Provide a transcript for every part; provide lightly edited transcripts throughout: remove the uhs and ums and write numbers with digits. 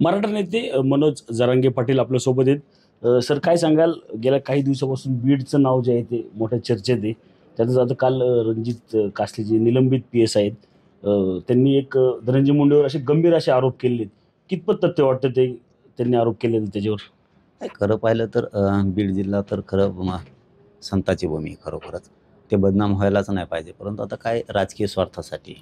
मराठा नेते मनोज जरांगे पाटील आपल्यासोबत आहेत. सर काय सांगाल, गेल्या काही दिवसापासून बीडचं नाव जे आहे ते मोठ्या चर्चेत आहे. त्यातच आता काल रणजित कासले जे निलंबित पी-एस आहेत, त्यांनी धनंजय मुंडेवर असे गंभीर असे आरोप केलेत. कितपत तथ्य वाटतं ते त्यांनी आरोप केलेले त्याच्यावर? नाही, खरं पाहिलं तर बीड जिल्हा तर खरं संताची भूमी आहे खरोखरच. ते बदनाम व्हायलाच नाही पाहिजे. परंतु आता काय राजकीय स्वार्थासाठी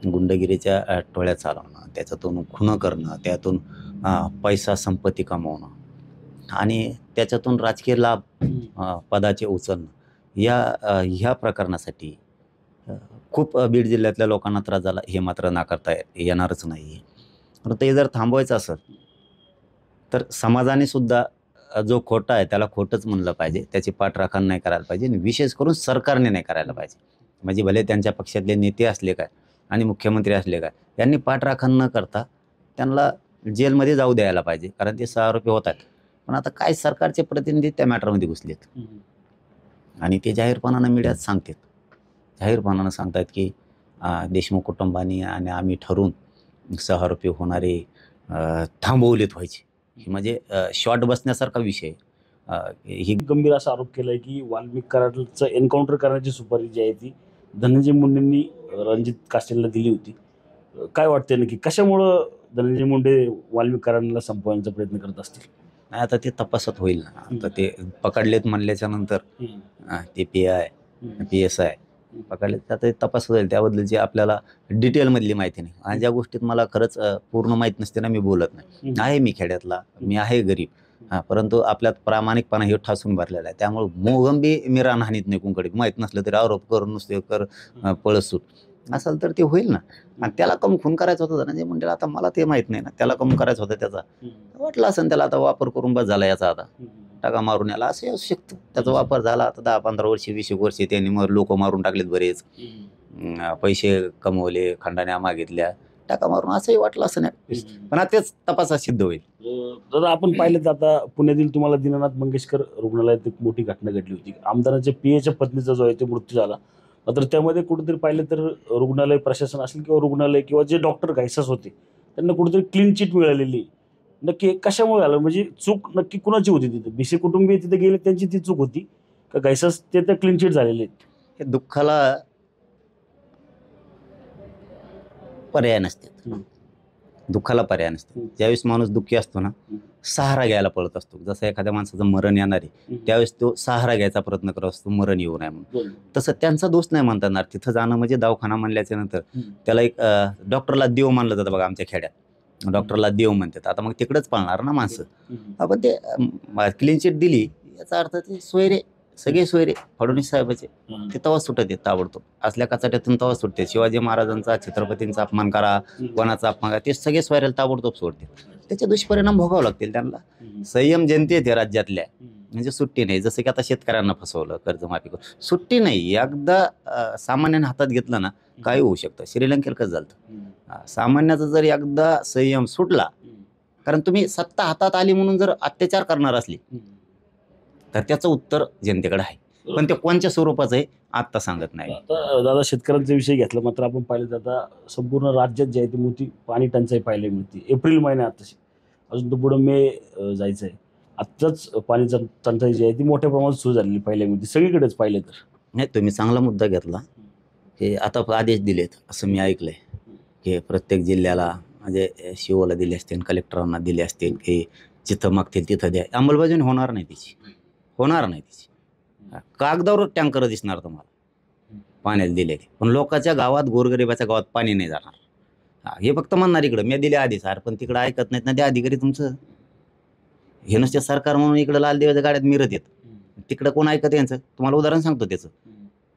गुंडगिरीच्या टोळ्या चालवणं, त्याच्यातून खुनं करणं, त्यातून पैसा संपत्ती कमवणं आणि त्याच्यातून राजकीय लाभ पदाचे उचलणं ह्या प्रकरणासाठी खूप बीड जिल्ह्यातल्या लोकांना त्रास झाला, हे मात्र नाकारता येणारच नाही. परंतु ते जर थांबवायचं असेल तर समाजाने सुद्धा जो खोटा आहे त्याला खोटंच म्हणलं पाहिजे. त्याची पाठराखण नाही करायला पाहिजे आणि विशेष करून सरकारने नाही करायला पाहिजे. म्हणजे भले त्यांच्या पक्षातले नेते असले काय आणि मुख्यमंत्री असले काय, यांनी पाठराखण न करता त्यांना जेलमध्ये जाऊ द्यायला पाहिजे. कारण ते 6 आरोपी होत आहेत. पण आता काय सरकारचे प्रतिनिधी त्या मॅटरमध्ये घुसलेत आणि ते जाहीरपणानं मीडियात सांगतात. जाहीरपणानं सांगतात की देशमुख कुटुंबानी आणि आम्ही ठरवून 6 आरोपी होणारे थांबवलेत व्हायचे. ही म्हणजे शॉर्ट बसण्यासारखा विषय ही गंभीर असा आरोप केलाय की वाल्मिक कराडचं एन्काउंटर करण्याची सुपारी जी आहे ती धनंजय मुंडेंनी रणजित कासेला दिली होती. काय वाटतंय नक्की कशामुळं धनंजय मुंडे वाल्मिक कराडला संपवण्याचा प्रयत्न करत असतील? नाही, आता ते तपासात होईल ना. आता ते पकडलेत म्हणल्याच्या नंतर ते PSI पकडले तर ते तपासात होईल. त्याबद्दलची आपल्याला डिटेलमधली माहिती नाही आणि ज्या गोष्टीत मला खरंच पूर्ण माहीत नसते ना, मी बोलत नाही. आहे मी खेड्यातला, मी आहे गरीब, परंतु आपल्यात प्रामाणिकपणा हे ठासून भरलेला आहे. त्यामुळे मोगंबी मी रानहानीत नाही कुंकडे माहीत नसलं तरी आरोप करून नुसते पळसूट असेल तर ते होईल ना. आणि त्याला कम खून करायचा होता धनंजय मुंडेला, आता मला ते माहीत नाही ना. त्याला कम करायचा होता त्याचा, वाटलं असेल त्याला आता वापर करून बस झाला याचा, आता टाका मारून याला असं असू शकतं. त्याचा वापर झाला आता 10-15 वर्षे 20 वर्षे त्यांनी मग लोक मारून टाकलेत बरेच, पैसे कमवले, खंडाण्या मागितल्या, टाका मारून असंही वाटलं असं नाही. पण आता तेच तपासात सिद्ध होईल. जर आपण पाहिलं तर आता पुण्यातील तुम्हाला दीनानाथ मंगेशकर रुग्णालयात एक मोठी घटना घडली होती. आमदाराच्या पीएच्या पत्नीचा जो आहे तो मृत्यू झाला. मात्र त्यामध्ये कुठेतरी पाहिलं तर रुग्णालय प्रशासन असेल किंवा रुग्णालय किंवा जे डॉक्टर घायसास होते त्यांना कुठेतरी क्लीन चिट मिळालेली. नक्की हे कशामुळे आलं, म्हणजे चूक नक्की कुणाची होती तिथे? भिसे कुटुंबीय तिथे गेले त्यांची ती चूक होती का घायसास ते त्या क्लीन चिट झालेले आहेत? हे दुःखाला पर्याय नसतात. दुःखाला पर्याय नसते. ज्यावेळेस माणूस दुःखी असतो ना, सहारा घ्यायला पळत असतो. जसं एखाद्या माणसाचं मरण येणार आहे, त्यावेळेस तो सहारा घ्यायचा प्रयत्न करत असतो, मरण येऊ नये म्हणून. तसं त्यांचा दोष नाही म्हणता येणार. तिथं जाणं म्हणजे दवाखाना म्हणल्याच्या नंतर त्याला एक डॉक्टरला देव मानलं जातं बघा. आमच्या खेड्यात डॉक्टरला देव म्हणतात. आता मग तिकडेच पाळणार ना माणसं. आपण ते क्लीन चिट दिली याचा अर्थ ते सोयरे, सगळे सोयरे फडणवीस साहेबाचे ते तवा सुटत आहेत ताबडतोब. असल्या कचाट्यातून तवा सुटते. शिवाजी महाराजांचा, छत्रपतींचा अपमान करा, कोणाचा अपमान करा, ते सगळे सोयऱ्याला ताबडतोब सोडते. त्याचे दुष्परिणाम भोगावे लागतील त्यांना. संयम जनतेत राज्यातल्या, म्हणजे सुट्टी नाही. जसं की आता शेतकऱ्यांना फसवलं, कर्जमाफी करून सुट्टी नाही. एकदा सामान्याने हातात घेतलं ना, काही होऊ शकतं. श्रीलंकेला कसं झालं, सामान्याचा जर एकदा संयम सुटला, कारण तुम्ही सत्ता हातात आली म्हणून जर अत्याचार करणार असली तर त्याचं उत्तर जनतेकडे आहे. पण ते कोणत्या स्वरूपाचं आहे आत्ता सांगत नाही. आता दादा शेतकऱ्यांचा विषय घेतला, मात्र आपण पाहिलं तर आता संपूर्ण राज्यात जे आहे ते मोठी पाणी टंचाई पाहायला मिळते. एप्रिल महिन्यात तशी अजून तर पुढं मे जायचं आहे. आत्ताच पाणी टंचाई जी आहे ती मोठ्या प्रमाणात सुरू झालेली पाहायला मिळते सगळीकडेच पाहिलं तर. नाही, तुम्ही चांगला मुद्दा घेतला. हे आता आदेश दिलेत असं मी ऐकलंय की प्रत्येक जिल्ह्याला, म्हणजे शिवला दिले असतील, कलेक्टरांना दिले असतील की जिथं मागतील तिथं द्या. अंमलबजावणी होणार नाही त्याची, होणार नाही त्याची. कागदावर टँकर दिसणार तुम्हाला पाण्याला दिले, पण लोकांच्या गावात, गोरगरिबाच्या गावात पाणी नाही जाणार. हे फक्त म्हणणार इकडं मी दिले आधी सर, पण तिकडं ऐकत नाहीत ना ते अधिकारी तुमचं. हे नुसते सरकार म्हणून इकडं लाल देवाच्या गाड्यात मिरत येत, तिकडं कोण ऐकत यांचं? तुम्हाला उदाहरण सांगतो त्याचं.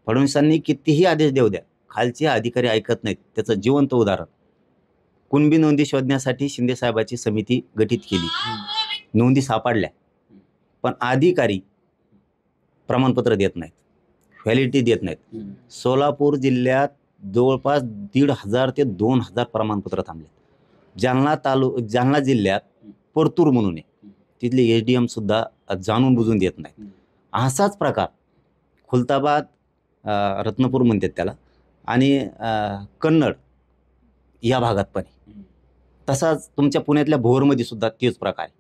फडणवीसांनी कितीही आदेश देऊ द्या, खालचे अधिकारी ऐकत नाहीत. त्याचं जिवंत उदाहरण, कुणबी नोंदी शोधण्यासाठी शिंदे साहेबाची समिती गठीत केली, नोंदी सापडल्या, पण अधिकारी प्रमाणपत्र देत नाहीत, व्हॅलिडिटी देत नाहीत. सोलापूर जिल्ह्यात जवळपास 1,500 ते 2,000 प्रमाणपत्र थांबले. जालना जिल्ह्यात परतूर म्हणून आहे, तिथले SDM सुद्धा जाणून बुजून देत नाहीत. असाच प्रकार खुलताबाद, रत्नपूर म्हणतात त्याला, आणि कन्नड या भागात पण. तसाच तुमच्या पुण्यातल्या भोरमध्ये सुद्धा तेच प्रकार आहे.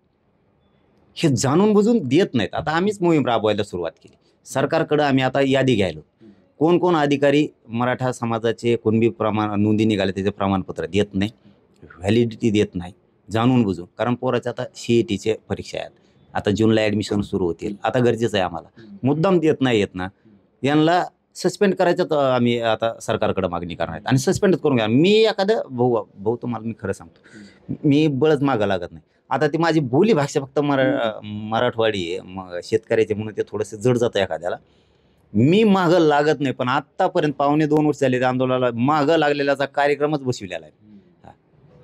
हे जाणून बुजून देत नाहीत. आता आम्हीच मोहीम राबवायला सुरुवात केली. सरकारकडे आम्ही आता यादी घ्यायलो. कोण कोण अधिकारी मराठा समाजाचे कुणबी नोंदी निघाले त्याचे प्रमाणपत्र देत नाही, व्हॅलिडिटी देत नाही, जाणून बुजून. कारण पोराच्या आता CETचे परीक्षा आहेत, आता जूनला ॲडमिशन सुरू होतील. आता गरजेचं आहे आम्हाला. मुद्दाम देत नाही येत ना, यांना सस्पेंड करायचं. तर आम्ही आता सरकारकडे मागणी करणार आहेत आणि सस्पेंडच करून घ्या. मी एखादं भाऊ तुम्हाला मी खरं सांगतो, मी बळच मागं लागत नाही. आता ती माझी बोली भाषा फक्त मराठवाडी आहे, मग शेतकऱ्याचे म्हणून ते थोडंसं जड जातं एखाद्याला. मी मागं लागत नाही, पण आत्तापर्यंत 2.5 वर्ष झाले त्या आंदोलनाला मागं लागलेल्याचा कार्यक्रमच बसविलेला आहे.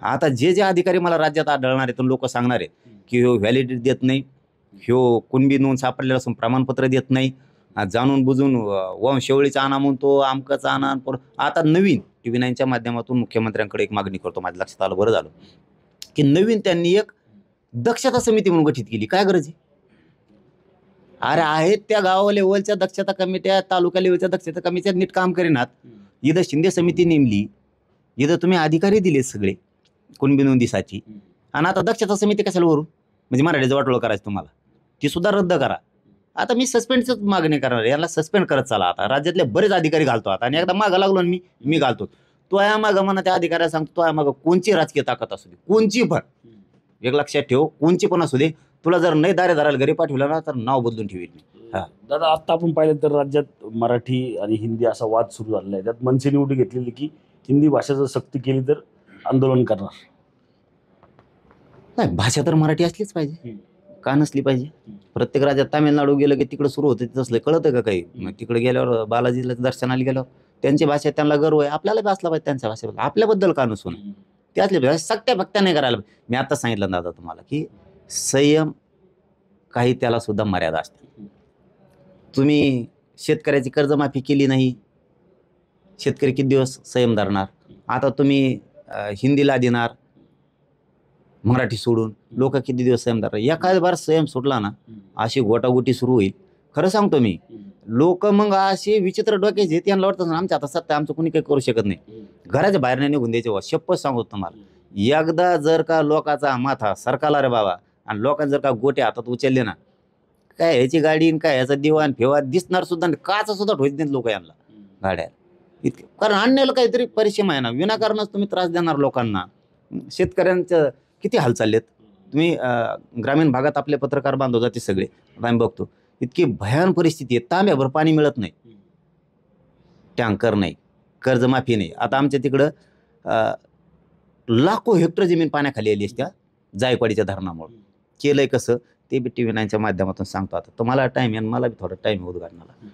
आता जे जे अधिकारी मला राज्यात आढळणार आहेत लोक सांगणार आहेत की ह्यो व्हॅलिडिटी देत नाही, ह्यो कुणबी नोंद सापडलेला असून प्रमाणपत्र देत नाही, जाणून बुजून वंशावळीचा आणा म्हणतो, आमकाचा आणा. आता नवीन TV9च्या माध्यमातून मुख्यमंत्र्यांकडे एक मागणी करतो. माझ्या लक्षात आलं, बरं झालं की नवीन त्यांनी एक दक्षता समिती म्हणून गठीत केली. काय गरज आहे? अरे आहेत त्या गावा लेवलच्या दक्षता कमिट्या, तालुका लेवलच्या दक्षता कमिट्या नीट काम करीनात. इथं शिंदे समिती नेमली, इथं तुम्ही अधिकारी दिले सगळे कुणबी नोंदीसाठी, आणि आता दक्षता समिती कशाला वरून? म्हणजे मराठीचं वाटोळं करायचं तुम्हाला, ती सुद्धा रद्द करा. आता मी सस्पेंडच मागणी करणार, याला सस्पेंड करत चाला. आता राज्यातले बरेच अधिकारी घालतो आता, आणि एकदा मागं लागलो आणि मी घालतो. तो या मागं म्हणा त्या अधिकाऱ्याला सांगतो, तो या मागं कोणची राजकीय ताकद असू दे, कोणची पण, एक लक्षात ठेव, कोणची पण असू दे, तुला जर नाही दारेदाराला घरी पाठवलं ना तर नाव बदलून ठेवील मी. दादा, आता आपण पाहिलं तर राज्यात मराठी आणि हिंदी असा वाद सुरू झालेला आहे. त्यात मनसेने उडी घेतलेली की हिंदी भाषा जर सक्ती केली तर आंदोलन करणार. नाही, भाषा तर मराठी असलीच पाहिजे, का नसली पाहिजे? प्रत्येक राज्यात तामिळनाडू गेलं की तिकडे सुरू होतं, तसलं कळतं का काही? मग तिकडे गेल्यावर बालाजीला दर्शनाला गेल्यावर त्यांची भाषा त्यांना गर्व आहे, आपल्याला बी असला पाहिजे त्यांच्या भाषेबद्दल, आपल्याबद्दल का नसून? ते असले पाहिजे, सक्त्या भक्त्या नाही करायला. मी आता सांगितलं दादा तुम्हाला की संयम काही त्याला सुद्धा मर्यादा असते. तुम्ही शेतकऱ्याची कर्जमाफी केली नाही, शेतकरी किती दिवस संयम धरणार? आता तुम्ही हिंदीला देणार, मराठी सोडून लोक किती दिवस संयम धरणार? एखाद्या बार संयम सुटला ना, अशी गोटागोटी सुरू होईल. खरं सांगतो मी, लोक मग असे विचित्र डोक्याचे, त्यांना वाटतं आमच्या आता सत्ता, आमचं कोणी काही करू शकत नाही, घराच्या बाहेर नाही निघून द्यायचे. शपथ सांगतो तुम्हाला, एकदा जर का लोकांचा माथा सरकारला रे बाबा, आणि लोकांना जर का गोटे हातात उचलले ना, काय ह्याची गाडी काय ह्याचा दिवाण फेवा दिसणार सुद्धा नाही, काचा सुद्धा ठोच देत लोक यांना गाड्या इतके. कारण आणण्याला काहीतरी परिश्रम आहे ना, विनाकारणच तुम्ही त्रास देणार लोकांना. शेतकऱ्यांचं किती हाल चाललेत. तुम्ही ग्रामीण भागात आपले पत्रकार बांधव जाते सगळे, आम्ही बघतो इतकी भयान परिस्थिती आहे. तांब्याभर पाणी मिळत नाही, टँकर नाही, कर्जमाफी नाही. आता आमच्या तिकडं लाखो हेक्टर जमीन पाण्याखाली आली असत्या जायकवाडीच्या धरणामुळे. केलंय कसं ते बी TV9च्या माध्यमातून सांगतो. आता तुम्हाला टाईम आहे, मला बी थोडा टाईम आहे उद्घाटनाला.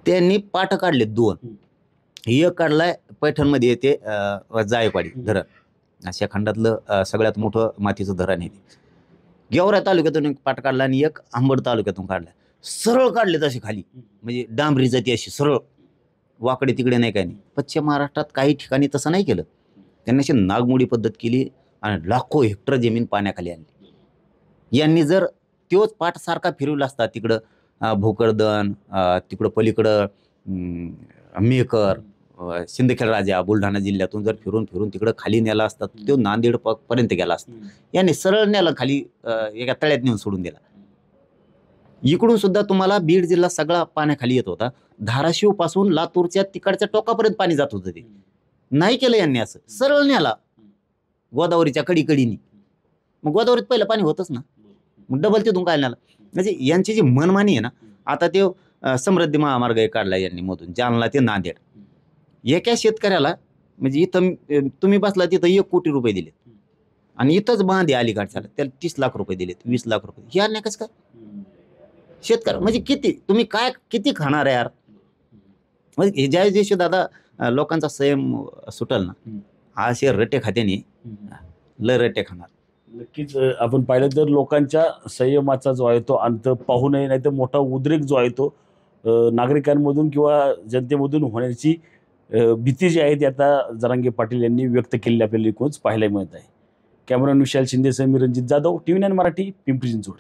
त्यांनी पाठ काढले 2, एक काढलाय पैठणमध्ये येते जायकवाडी धरण, अशा खंडातलं सगळ्यात मोठं मातीचं धरण आहे. गेवरा तालुक्यातून एक पाठ काढला आणि एक अंबड तालुक्यातून काढला. सरळ काढले तसे खाली, म्हणजे डांबरी जाती अशी सरळ, वाकडे तिकडे नाही, काही नाही. पश्चिम महाराष्ट्रात काही ठिकाणी तसं नाही केलं. त्यांनी अशी नागमोडी पद्धत केली आणि लाखो हेक्टर जमीन पाण्याखाली आणली. यांनी जर तोच पाठ सारखा फिरवला असता तिकडं भोकरदन, तिकडं पलीकडं मेहकर, सिंदखेड राजा, बुलढाणा जिल्ह्यातून जर फिरून फिरून तिकडं खाली नेला असता, तो नांदेड पर्यंत गेला असता. याने सरळ नेला खाली, एका तळ्यात नेऊन सोडून दिला. इकडून सुद्धा तुम्हाला बीड जिल्हा सगळा पाण्याखाली येत होता. धाराशिव पासून लातूरच्या तिकडच्या टोकापर्यंत पाणी जात होतं. ते नाही केलं यांनी, असं सरळ नेला गोदावरीच्या कडीकडीनी. मग गोदावरीत पहिलं पाणी होतच ना, मग डबल तिथून काय नेला? म्हणजे यांची जी मनमानी आहे ना. आता ते समृद्धी महामार्ग काढला यांनी मधून, जालना ते नांदेड. एका शेतकऱ्याला म्हणजे इथं तुम्ही बसला तिथं 1 कोटी रुपये दिलेत, आणि इथंच बांधे अलीकडच्याला त्याला 30 लाख रुपये दिलेत, 20 लाख रुपये. ह्या नाही कसं काय शेतकरी? म्हणजे किती तुम्ही काय किती खाणार आहे यार? म्हणजे ज्या दिवशी दादा लोकांचा संयम सुटल ना, असे रटे खात्याने लय रटे खाणार. नक्कीच आपण पाहिलं तर लोकांच्या संयमाचा जो आहे तो अंत पाहू नये, नाही तर मोठा उद्रेक जो आहे तो नागरिकांमधून किंवा जनतेमधून होण्याची भीती जी आहे ती आता जरांगे पाटील यांनी व्यक्त केलेली आपल्याला एकूणच पाहायला मिळत आहे. कॅमेरामॅन विशाल शिंदेसह मी रणजित जाधव, TV9 मराठी, पिंपरी चिंचवड.